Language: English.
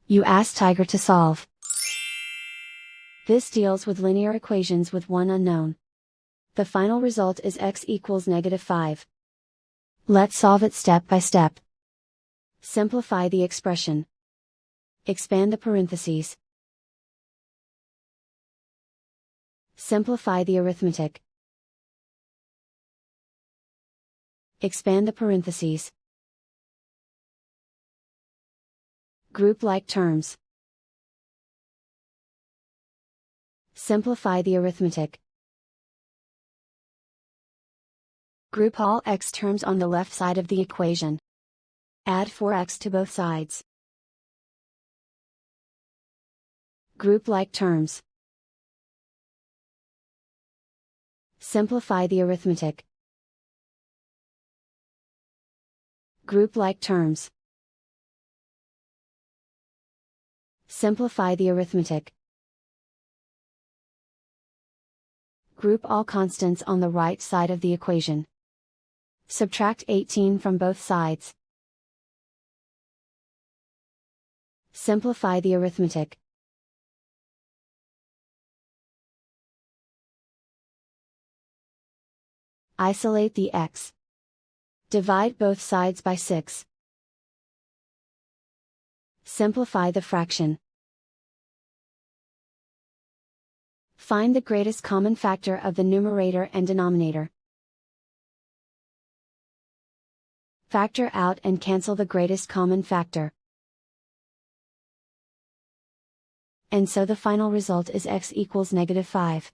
You ask Tiger to solve. This deals with linear equations with one unknown. The final result is x equals -5. Let's solve it step by step. Simplify the expression. Expand the parentheses. Simplify the arithmetic. Expand the parentheses. Group like terms. Simplify the arithmetic. Group all x terms on the left side of the equation. Add 4x to both sides. Group like terms. Simplify the arithmetic. Group like terms. Simplify the arithmetic. Group all constants on the right side of the equation. Subtract 18 from both sides. Simplify the arithmetic. Isolate the x. Divide both sides by 6. Simplify the fraction. Find the greatest common factor of the numerator and denominator. Factor out and cancel the greatest common factor. And so the final result is x equals -5.